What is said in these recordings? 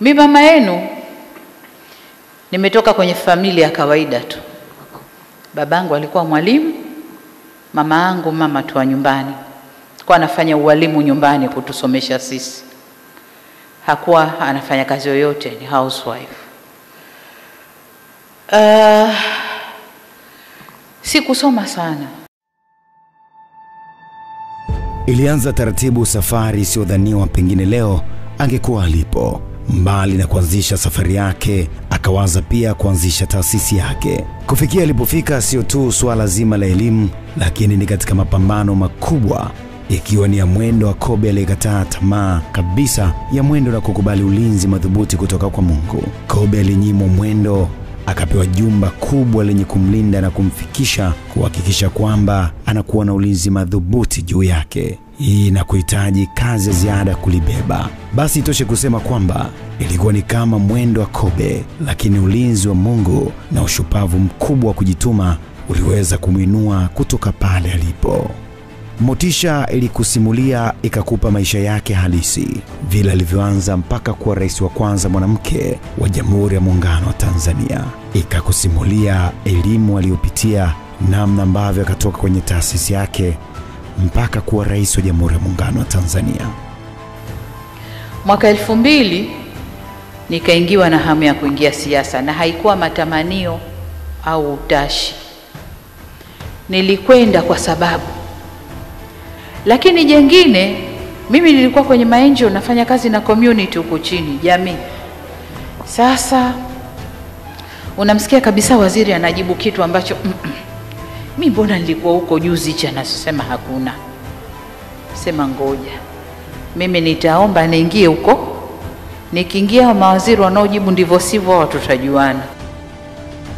Mimi mama yenu nimetoka kwenye familia ya kawaida tu. Babangu alikuwa mwalimu, mama yangu mama tu wa nyumbani. Kwa anafanya ualimu nyumbani kutusomesha sisi. Hakuwa anafanya kazi yoyote, ni housewife. Sikusoma sana. Ilianza taratibu safari isiyodhaniwa pengine leo angekuwa alipo. Mbali na kuanzisha safari yake, akawaza pia kuanzisha taasisi yake. Kufikia alipofika sio tu swala zima la elimu, lakini ni katika mapambano makubwa, ikiwa ni ya mwendo wa Kobe aliyekataa tamaa kabisa ya mwendo na kukubali ulinzi madhubuti kutoka kwa Mungu. Kobe alinyimwa mwendo, akapewa jumba kubwa lenye kumlinda na kumfikisha, kuhakikisha kwamba anakuwa na ulinzi madhubuti juu yake. Hii na kuhitaji kazi ya ziada kulibeba. Basi itoshe kusema kwamba ilikuwa ni kama mwendo wa Kobe, lakini ulinzi wa Mungu na ushupavu mkubwa wa kujituma uliweza kumuinua kutoka pale alipo. Motisha ilikusimulia ikakupa maisha yake halisi, vile alivyoanza mpaka kuwa rais wa kwanza mwanamke wa Jamhuri ya Muungano wa Tanzania. Ikakusimulia elimu aliyopitia, namna ambavyo akatoka kwenye taasisi yake mpaka kuwa rais wa Jamhuri ya Muungano wa Tanzania. Mwaka 2000 nikaingiwa na hamu ya kuingia siasa, na haikuwa matamanio au utashi. Nilikwenda kwa sababu. Lakini jengine, mimi nilikuwa kwenye maenjo nafanya kazi na community huko chini, jamii. Sasa unamsikia kabisa waziri anajibu kitu ambacho mimi mbona nilikuwa huko juzi cha nasema hakuna. Sema ngoja, mimi nitaomba niingie huko. Nikiingia mawaziri wanaojibu ndivyo sivyo, watu tutajuana.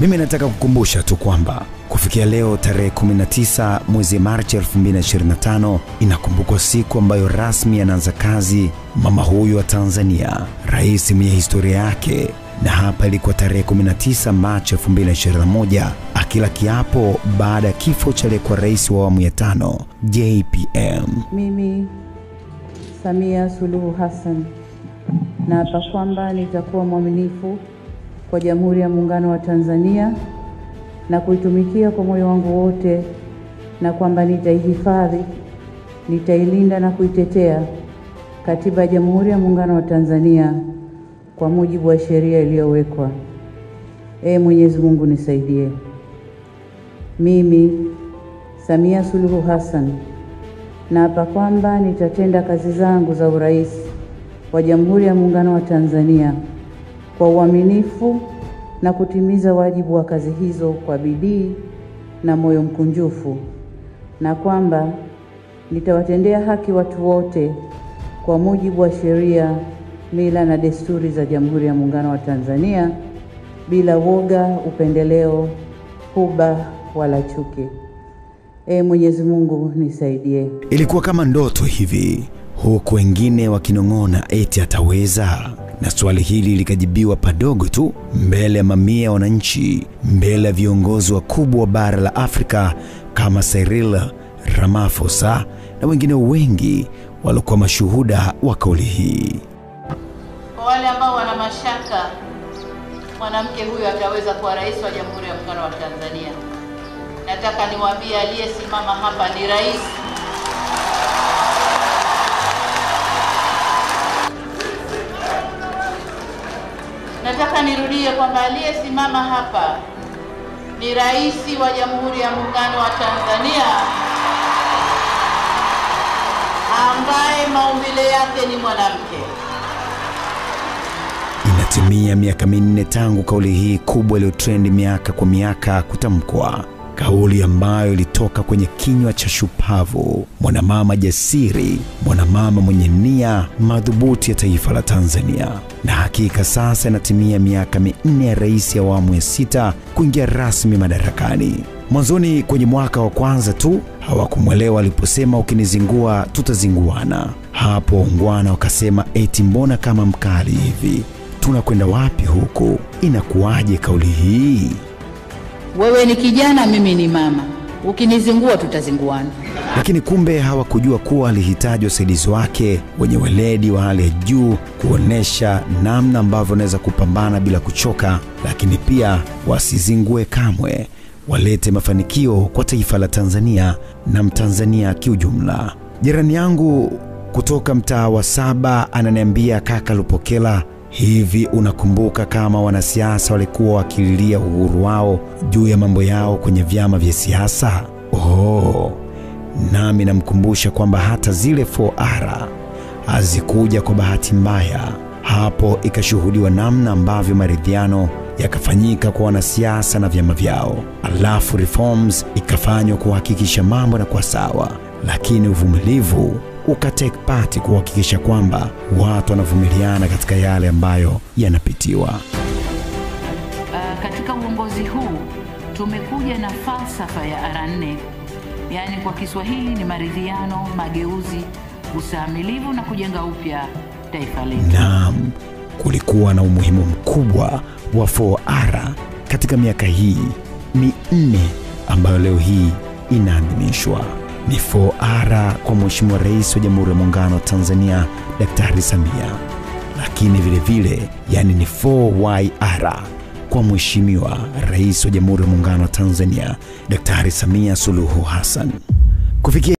Mimi nataka kukumbusha tu kwamba kufikia leo tarehe 19 mwezi Machi 2025 inakumbukwa siku ambayo rasmi anaanza kazi mama huyu wa Tanzania, rais mwenye historia yake. Na hapa ilikuwa tarehe 19 Machi 2021, akila kiapo baada ya kifo cha aliyekuwa rais wa awamu ya 5 JPM. Mimi Samia Suluhu Hassan naapa kwamba nitakuwa mwaminifu kwa Jamhuri ya Muungano wa Tanzania na kuitumikia kwa moyo wangu wote, na kwamba nitaihifadhi, nitailinda na kuitetea Katiba ya Jamhuri ya Muungano wa Tanzania kwa mujibu wa sheria iliyowekwa. Mwenyezi Mungu nisaidie. Mimi Samia Suluhu Hassan naapa kwamba nitatenda kazi zangu za urais wa Jamhuri ya Muungano wa Tanzania kwa uaminifu na kutimiza wajibu wa kazi hizo kwa bidii na moyo mkunjufu, na kwamba nitawatendea haki watu wote kwa mujibu wa sheria, mila na desturi za Jamhuri ya Muungano wa Tanzania bila woga, upendeleo, huba wala chuki. Mwenyezi Mungu nisaidie. Ilikuwa kama ndoto hivi, huku wengine wakinong'ona eti ataweza. Na swali hili likajibiwa padogo tu mbele ya mamia ya wananchi, mbele ya viongozi wakubwa wa bara la Afrika kama Cyril Ramaphosa na wengine wengi walikuwa mashuhuda wa kauli hii. Kwa wale ambao wana mashaka mwanamke huyu ataweza kuwa rais wa Jamhuri ya Muungano wa Tanzania, nataka niwaambie aliyesimama hapa ni rais. Nataka nirudie kwamba aliyesimama hapa ni rais wa Jamhuri ya Muungano wa Tanzania, ambaye maumbile yake ni mwanamke. Inatimia miaka 4 tangu kauli hii kubwa iliyotrend miaka kwa miaka kutamkwa. Kauli ambayo ilitoka kwenye kinywa cha shupavu, mwanamama jasiri, mwanamama mwenye nia madhubuti ya taifa la Tanzania. Na hakika sasa inatimia miaka 4 ya rais ya awamu ya 6 kuingia rasmi madarakani. Mwanzoni kwenye mwaka wa kwanza tu hawakumwelewa aliposema ukinizingua tutazinguana. Hapo ungwana wakasema eti mbona kama mkali hivi, tunakwenda wapi huko, inakuwaje kauli hii? Wewe ni kijana, mimi ni mama. Ukinizingua tutazinguana. Lakini kumbe hawakujua kuwa alihitaji wasaidizi wake wenye weledi wa hali ya juu kuonesha namna ambavyo wanaweza kupambana bila kuchoka, lakini pia wasizingue kamwe, walete mafanikio kwa taifa la Tanzania na Mtanzania kiujumla. Jirani yangu kutoka mtaa wa 7 ananiambia, kaka Lupokela, hivi unakumbuka kama wanasiasa walikuwa wakililia uhuru wao juu ya mambo yao kwenye vyama vya siasa? Nami namkumbusha kwamba hata zile 4R hazikuja kwa bahati mbaya. Hapo ikashuhudiwa namna ambavyo maridhiano yakafanyika kwa wanasiasa na vyama vyao, alafu reforms ikafanywa kuhakikisha mambo na kwa sawa, lakini uvumilivu ukatake part kuhakikisha kwamba watu wanavumiliana katika yale ambayo yanapitiwa. Katika uongozi huu tumekuja na falsafa ya R4, yani kwa Kiswahili ni maridhiano, mageuzi, ustahimilivu na kujenga upya taifa letu. Naam, kulikuwa na umuhimu mkubwa wa 4R katika miaka hii minne ambayo leo hii inaadhimishwa. Ni 4R kwa Mheshimiwa Rais wa Jamhuri ya Muungano wa Tanzania Daktari Samia, lakini vile vile yani ni 4YR kwa Mheshimiwa Rais wa Jamhuri ya Muungano wa Tanzania Daktari Samia Suluhu Hassan. Kufikia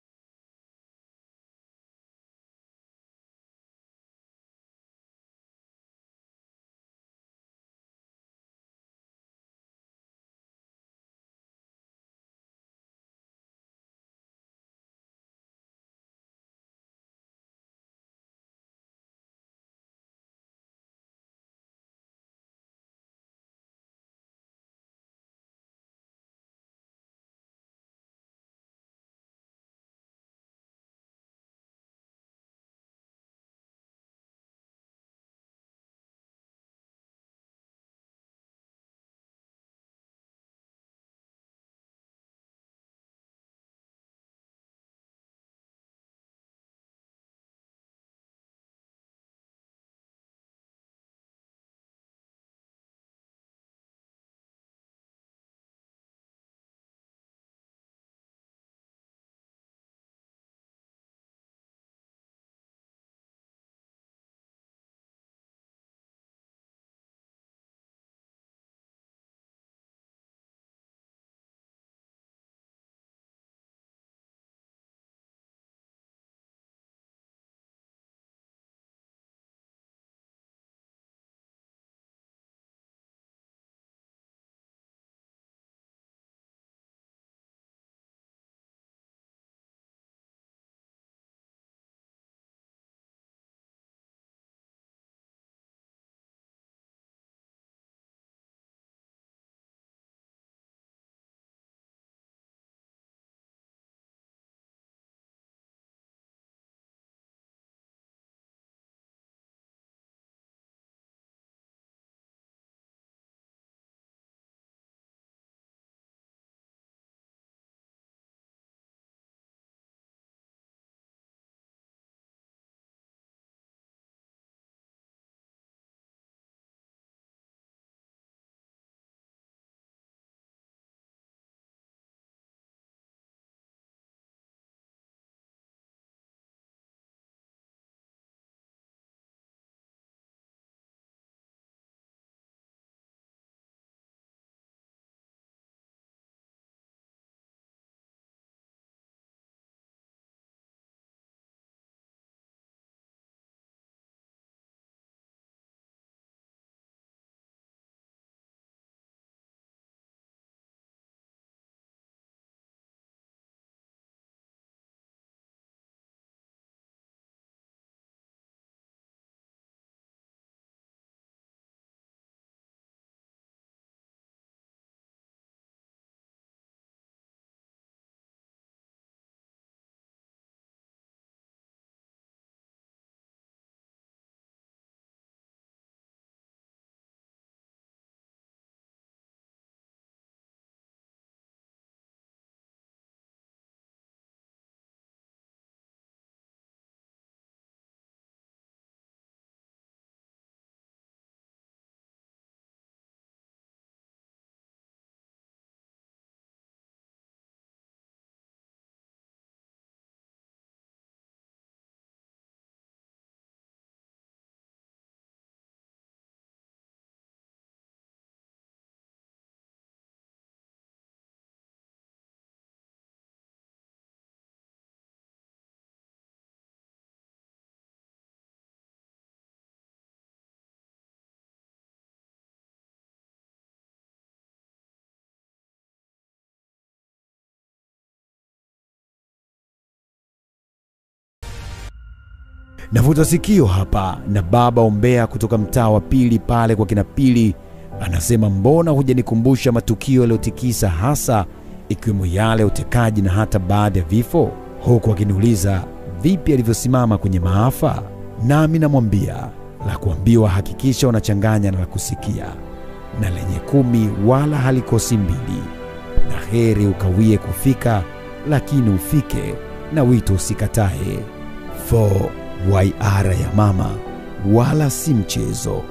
Navuta sikio hapa na baba Ombea kutoka mtaa wa Pili pale kwa kina Pili anasema, mbona hujanikumbusha matukio yaliyotikisa, hasa ikiwemo yale utekaji na hata baadhi ya vifo, huku akiniuliza vipi alivyosimama kwenye maafa. Nami namwambia la kuambiwa hakikisha unachanganya na la kusikia, na lenye 10 wala halikosi 2, na heri ukawie kufika lakini ufike, na wito usikatae. 4YR ya mama wala si mchezo.